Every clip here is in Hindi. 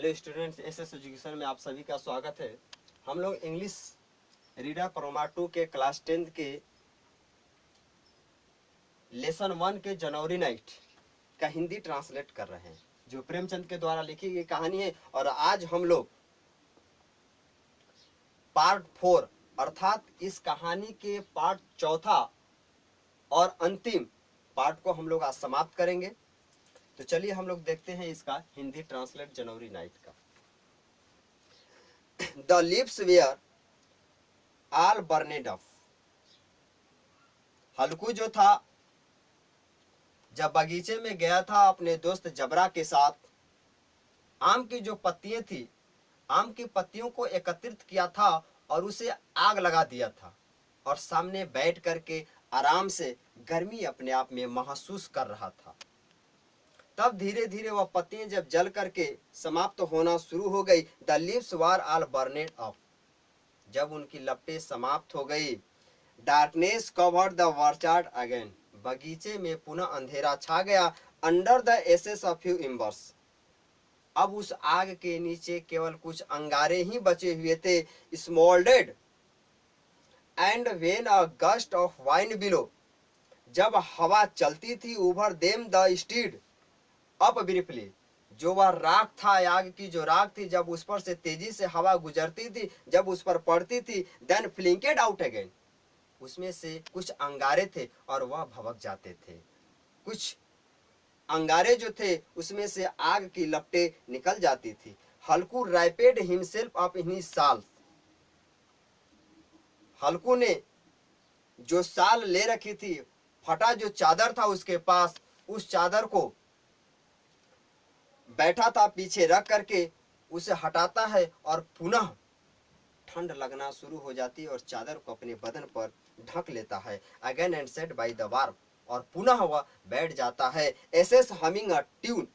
हेलो स्टूडेंट्स, एसएस एजुकेशन में आप सभी का स्वागत है। हम लोग इंग्लिश रीडर प्रोमा 2 के क्लास 10 के लेसन 1 के जनवरी नाइट का हिंदी ट्रांसलेट कर रहे हैं, जो प्रेमचंद के द्वारा लिखी गई कहानी है। और आज हम लोग पार्ट 4 अर्थात इस कहानी के पार्ट चौथा और अंतिम पार्ट को हम लोग आज समाप्त करेंगे। तो चलिए हम लोग देखते हैं इसका हिंदी ट्रांसलेट जनवरी नाइट का। The leaves were all burned up. Halku जो था जब बगीचे में गया था अपने दोस्त जबरा के साथ, आम की जो पत्तियां थी, आम की पत्तियों को एकत्रित किया था और उसे आग लगा दिया था और सामने बैठ करके आराम से गर्मी अपने आप में महसूस कर रहा था। तब धीरे धीरे वह पत्तियां जब जल करके समाप्त होना शुरू हो गई, the leaves were all burned up. जब उनकी लपटें समाप्त हो गई, darkness covered the orchard again. बगीचे में पुनः अंधेरा छा गया। Under the ashes of few embers. अब उस आग के नीचे केवल कुछ अंगारे ही बचे हुए थे। Smouldered and when a gust of wind blew. जब हवा चलती थी, over them the stirred up briefly. जो वह राख था, आग की जो राख थी, जब उस पर से तेजी से हवा गुजरती थी, जब उस पर पड़ती थी, देन फ्लिंकेड आउट अगेन। उसमें से कुछ अंगारे थे और वह भभक जाते थे। कुछ अंगारे जो थे उसमें से आग की लपटें निकल जाती थी। हल्कू रैपेड हिमसेल्फ अप इन हिज शाल। हल्कू ने जो शाल ले रखी थी, फटा जो चादर था उसके पास, उस चादर को बैठा था पीछे रख करके, उसे हटाता है और पुनः ठंड लगना शुरू हो जाती है और चादर को अपने बदन पर ढक लेता है। Again and sat by the warm. और पुनः वह बैठ जाता है। Ashes humming a tune.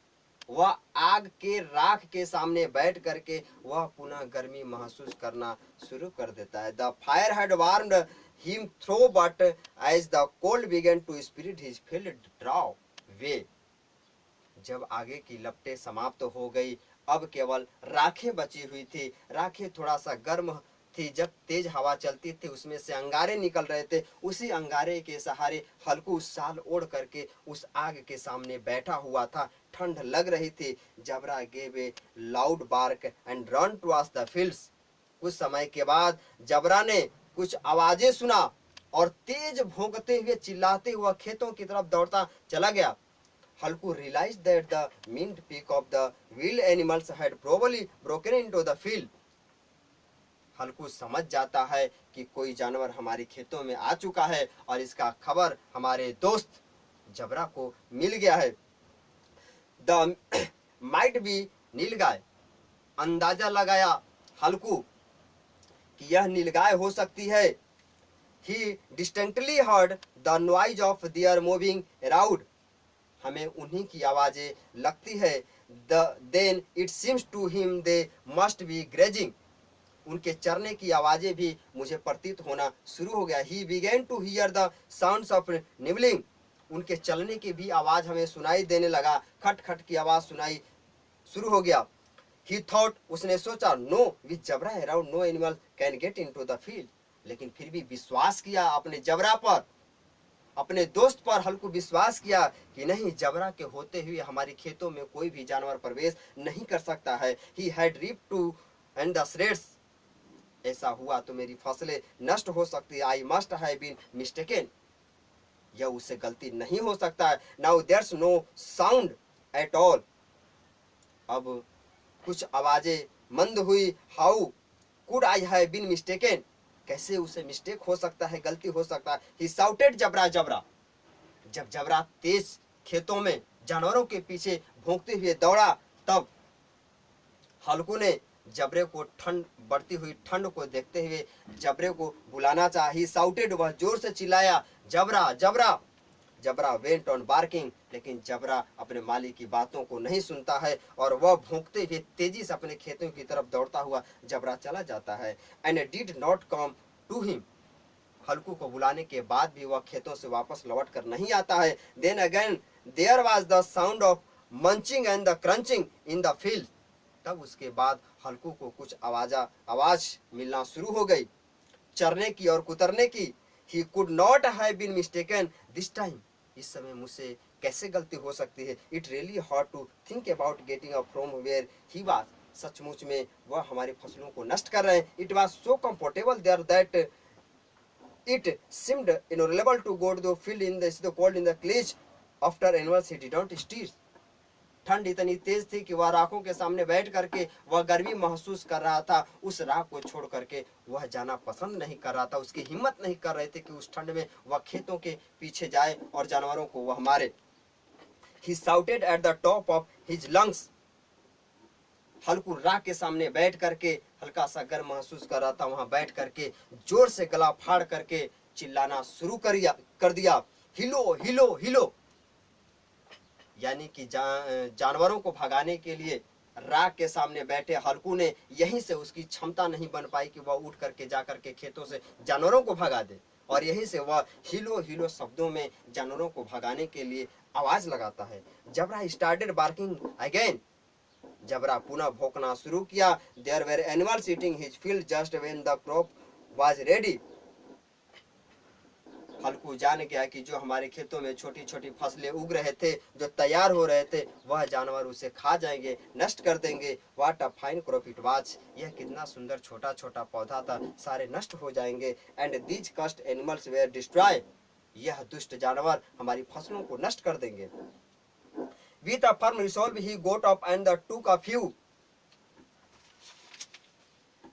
वह आग के राख के सामने बैठ करके वह पुनः गर्मी महसूस करना शुरू कर देता है। The fire had warmed him through but as the cold began to spirit his field drove way. जब आगे की लपटें समाप्त हो गई, अब केवल राखें बची हुई थी। राखें थोड़ा सा गर्म थी। जब तेज हवा चलती थी उसमें से अंगारे निकल रहे थे। उसी अंगारे के सहारे हल्कू साल ओढ़ करके उस आग के सामने बैठा हुआ था। ठंड लग रही थी। Jabra gave a loud bark and run towards the fields. कुछ समय के बाद जबरा ने कुछ आवाजें सुना और तेज भौंकते हुए चिल्लाते हुए खेतों की तरफ दौड़ता चला गया। Halku realized that the mint peak of the wild animals had probably broken into the field. हल्कू समझ जाता है कि कोई जानवर हमारे खेतों में आ चुका है और इसका खबर हमारे दोस्त जबरा को मिल गया है। द माइट बी नीलगाय। अंदाजा लगाया हल्कू कि यह नीलगाय हो सकती है। He distinctly heard the noise of their moving around. हमें उन्हीं की आवाजें लगती है। Then it seems to him they must be grazing. उनके चरने की आवाजें भी मुझे प्रतीत होना शुरू हो गया। He began to hear the sounds of nibbling. उनके चलने की भी आवाज हमें सुनाई देने लगा। खट खट की आवाज सुनाई शुरू हो गया। He thought, उसने सोचा, no, with Jabra around no animal can get into the field. लेकिन फिर भी विश्वास किया अपने जबरा पर, अपने दोस्त पर हल्कू विश्वास किया कि नहीं, जबरा के होते हुए हमारे खेतों में कोई भी जानवर प्रवेश नहीं कर सकता है। He had reaped to and the shreds. ऐसा हुआ तो मेरी फसलें नष्ट हो सकती है। I must have been mistaken. यह उससे गलती नहीं हो सकता है। Now there's no sound at all. अब कुछ आवाजें मंद हुई। How could I have been mistaken? कैसे उसे मिस्टेक हो सकता है, गलती हो सकता है। He shouted जबरा जबरा। जब जबरा तेज खेतों में जानवरों के पीछे भौंकते हुए दौड़ा, तब हल्कू ने जबरे को ठंड बढ़ती हुई ठंड को देखते हुए जबरे को बुलाना चाहा। He shouted, वह जोर से चिल्लाया, जबरा जबरा। जबरा वेंट ऑन बार्किंग। लेकिन जबरा अपने मालिक की बातों को नहीं सुनता है और वह भौंकते हुए तेजी से अपने खेतों की तरफ दौड़ता हुआ जबरा चला जाता है। And did not come to him. हल्कू को बुलाने के बाद भी वह खेतों से वापस लौट कर नहीं आता है। Then again there was the sound of munching and the crunching in the field. तब उसके बाद हल्कू को कुछ आवाज मिलना शुरू हो गई, चढ़ने की और कुतरने की। He could not have been mistaken this time. इस समय मुझसे कैसे गलती हो सकती है। It really hard to think about getting up from where he was. सचमुच में वह हमारी फसलों को नष्ट कर रहे हैं। It was so comfortable there that it seemed intolerable to go to the field in the cold in the cleach after animals he didn't steer. ठंड इतनी तेज थी कि वह राखों के सामने बैठ करके वह गर्मी महसूस कर रहा था। उस राख को छोड़ करके वह जाना पसंद नहीं कर रहा था। उसकी हिम्मत नहीं कर रहे थे कि उस ठंड में वह खेतों के पीछे जाए और जानवरों को वह मारे। He shouted at the top of his lungs. हल्कू राख के सामने बैठ करके हल्का सा गर्म महसूस कर रहा था। वहां बैठ करके जोर से गला फाड़ करके चिल्लाना शुरू कर दिया, हिलो हिलो हिलो। यानी कि जानवरों को भगाने के लिए राख के सामने बैठे हल्कू ने यहीं से उसकी क्षमता नहीं बन पाई कि वह उठ करके जा करके खेतों से जानवरों को भगा दे, और यहीं से वह हिलो हिलो शब्दों में जानवरों को भगाने के लिए आवाज लगाता है। Jabra started barking again. Jabra पुनः भौंकना शुरू किया। There were animals eating his field just when the crop was ready. Halku जान गया कि जो हमारे खेतों में छोटी छोटी फसलें उग रहे थे, जो तैयार हो रहे थे, वह जानवर उसे खा जाएंगे, नष्ट कर देंगे। What a fine crop it was. यह कितना सुंदर छोटा छोटा पौधा था, सारे नष्ट हो जाएंगे। एंड दीज कस्ट एनिमल्स वेर डिस्ट्रॉय। यह दुष्ट जानवर हमारी फसलों को नष्ट कर देंगे। With a firm resolve, he got up and took a few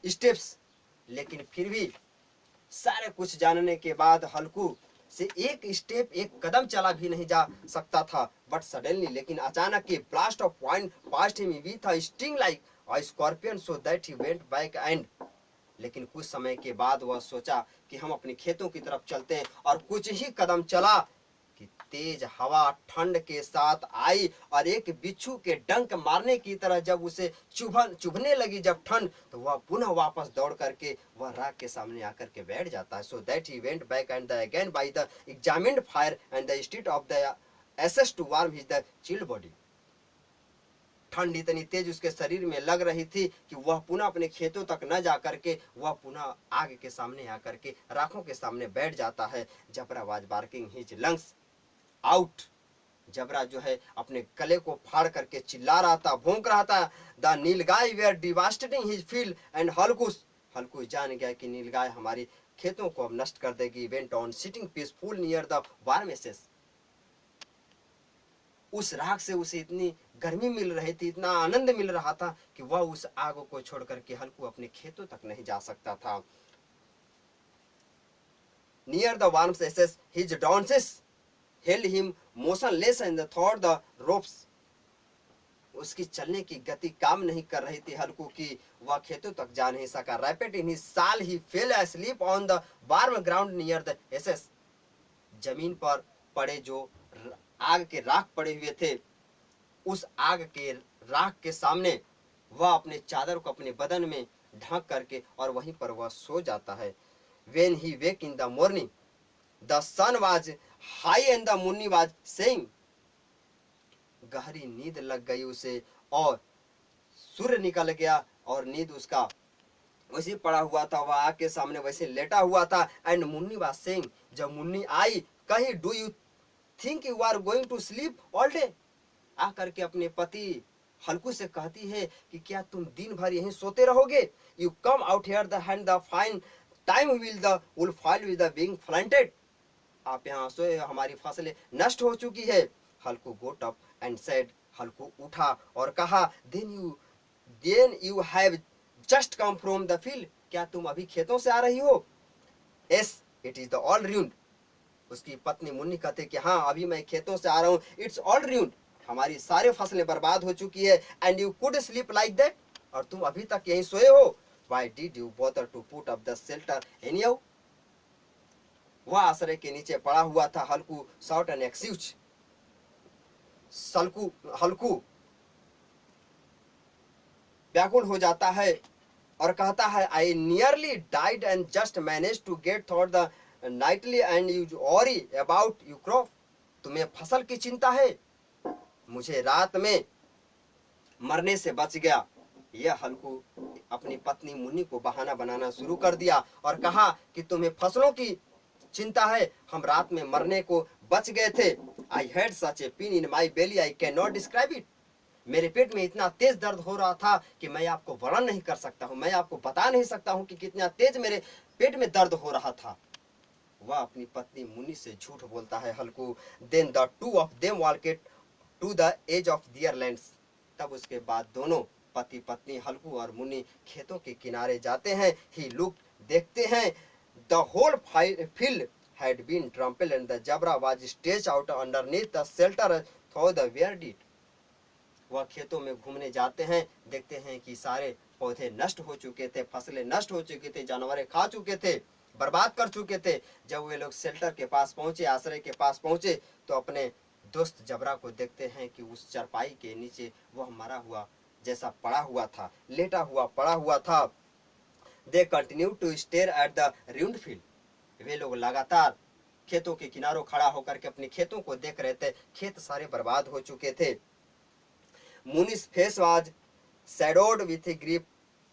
steps. लेकिन फिर भी सारे कुछ जानने के बाद हल्कू से एक स्टेप, एक कदम चला भी नहीं जा सकता था। बट सडनली, लेकिन अचानक, a blast of point past him with a sting like a scorpion so that he went back and. लेकिन कुछ समय के बाद वह सोचा कि हम अपने खेतों की तरफ चलते हैं, और कुछ ही कदम चला कि तेज हवा ठंड के साथ आई और एक बिच्छू के डंक मारने की तरह जब उसे चुभने लगी जब ठंड, तो वह पुनः वापस दौड़ करके वह राख के सामने आकर के बैठ जाता है। So that he went back and again by the examined fire and the state of the ashes to warm his the chilled body. ठंड इतनी तेज उसके शरीर में लग रही थी कि वह पुनः अपने खेतों तक न जा करके वह पुनः आग के सामने आकर के राखों के सामने बैठ जाता है। Jabra was barking his lungs out. Jabra जो है अपने गले को फाड़ करके चिल्ला रहा था, भौंक रहा था। The nilgai were devastating his field and Halku जान गया कि नीलगाय हमारी खेतों को अब नष्ट कर देगी। Went on sitting peaceful near the warm ashes. उस राख से उसे इतनी गर्मी मिल रही थी, इतना आनंद मिल रहा था कि वह उस आग को छोड़ करके हल्कू अपने खेतों तक नहीं जा सकता था। Near the warm ashes his drowsiness held him motionless and thought the ropes. उसकी चलने की गति काम नहीं कर रही थी हल्कू की, वह खेतों तक जा नहीं सका। Rapid in his sail he fell asleep on the warm ground near the ashes. जमीन पर पड़े जो आग के राख पड़े हुए थे, उस आग के राख के सामने वह अपने चादर को अपने बदन में ढक करके और वहीं पर वह सो जाता है। When he wake in the morning, the sun was high and the moon was saying. गहरी नींद लग गई उसे और सूर्य निकल गया और नींद उसका वैसे पड़ा हुआ था, वह आग के सामने वैसे लेटा हुआ था। एंड मुन्नी was saying, जब मुन्नी आई कही, do you think you are going to sleep all day. आकर के अपने पति हल्कू से कहती है कि क्या तुम दिन भर यहीं सोते रहोगे। You come out here the hand the fine time will the wool file with the being planted. आप यहाँ सोए, हमारी फसलें नष्ट हो चुकी है। Halku got up and said, Halku उठा और कहा, then you have just come from the field. क्या तुम अभी खेतों से आ रही हो। Yes it is the all ruined. उसकी पत्नी मुन्नी कहते कि हाँ अभी मैं खेतों से आ रहा हूँ। इट्स ऑल रूइंड, हमारी सारी फसलें बर्बाद हो चुकी है। And you could sleep like that, और तुम अभी तक यहीं सोए हो। Why did you bother to put up the shelter anyhow. वह आश्रय के नीचे पड़ा हुआ था। Halku shot an excuse. Halku व्याकुल हो जाता है और कहता है, I nearly died and just manage to get through the nightly and you worry about you crop. तुम्हें फसल की चिंता है, मुझे रात में मरने से बच गया। यह हल्कू अपनी पत्नी मुन्नी को बहाना बनाना शुरू कर दिया और कहा कि तुम्हें फसलों की चिंता है, हम रात में मरने को बच गए थे। I had such a pain in my belly I can not describe it. मेरे पेट में इतना तेज दर्द हो रहा था कि मैं आपको वर्णन नहीं कर सकता हूँ, मैं आपको बता नहीं सकता हूँ कि कितना तेज मेरे पेट में दर्द हो रहा था। वह अपनी पत्नी मुन्नी से झूठ बोलता है Halku. Then the two of them walked to the edge of their lands. तब उसके बाद दोनों पति पत्नी हल्कू और मुन्नी खेतों के किनारे जाते हैं। ही लुक, देखते हैं, the whole field had been trampled and the zebra was stretched out underneath the shelter through the weird it. वह खेतों में घूमने जाते हैं, देखते हैं कि सारे पौधे नष्ट हो चुके थे, फसलें नष्ट हो चुकी थी, जानवर खा चुके थे, बर्बाद कर चुके थे। जब वे लोग शेल्टर के पास पहुंचे, आश्रय के पास पहुंचे, तो अपने दोस्त जबरा को देखते हैं कि उस चरपाई के नीचे वह मरा हुआ जैसा पड़ा हुआ था, लेटा हुआ पड़ा हुआ था। They continue to stare at the ruined field। वे लोग लगातार खेतों के किनारों खड़ा होकर के अपने खेतों को देख रहे थे। खेत सारे बर्बाद हो चुके थे। Munni's face was shadowed with grief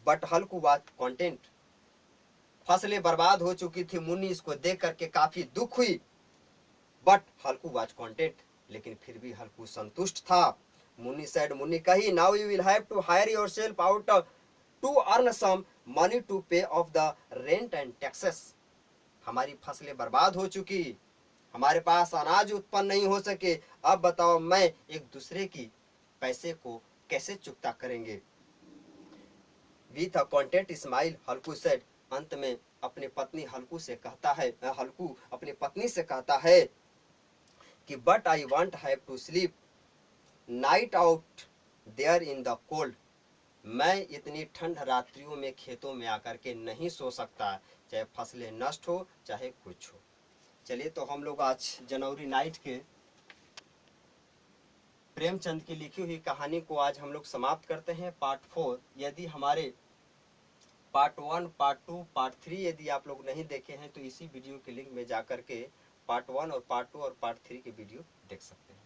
but Halku was content। फसलें बर्बाद हो चुकी थी, मुन्नी इसको देख करके काफी दुख हुई। बट हल्कू वाज content, लेकिन फिर भी हल्कू संतुष्ट था। मुन्नी said, मुन्नी कही, now you will have to hire yourself out to earn some money to pay off the rent and taxes। हमारी फसलें बर्बाद हो चुकी, हमारे पास अनाज उत्पन्न नहीं हो सके, अब बताओ मैं एक दूसरे की पैसे को कैसे चुकता करेंगे। With a content smile Halku said, अंत में अपनी पत्नी हल्कू से कहता है, हल्कू अपनी पत्नी से कहता है कि but I want have to sleep night out there in the cold. मैं इतनी ठंड रात्रियों में खेतों में आकर के नहीं सो सकता, चाहे फसलें नष्ट हो चाहे कुछ हो। चलिए, तो हम लोग आज जनवरी नाइट के प्रेमचंद की लिखी हुई कहानी को आज हम लोग समाप्त करते हैं, पार्ट 4। यदि हमारे पार्ट 1, पार्ट 2, पार्ट 3 यदि आप लोग नहीं देखे हैं तो इसी वीडियो के लिंक में जाकर के पार्ट 1 और पार्ट 2 और पार्ट 3 के वीडियो देख सकते हैं।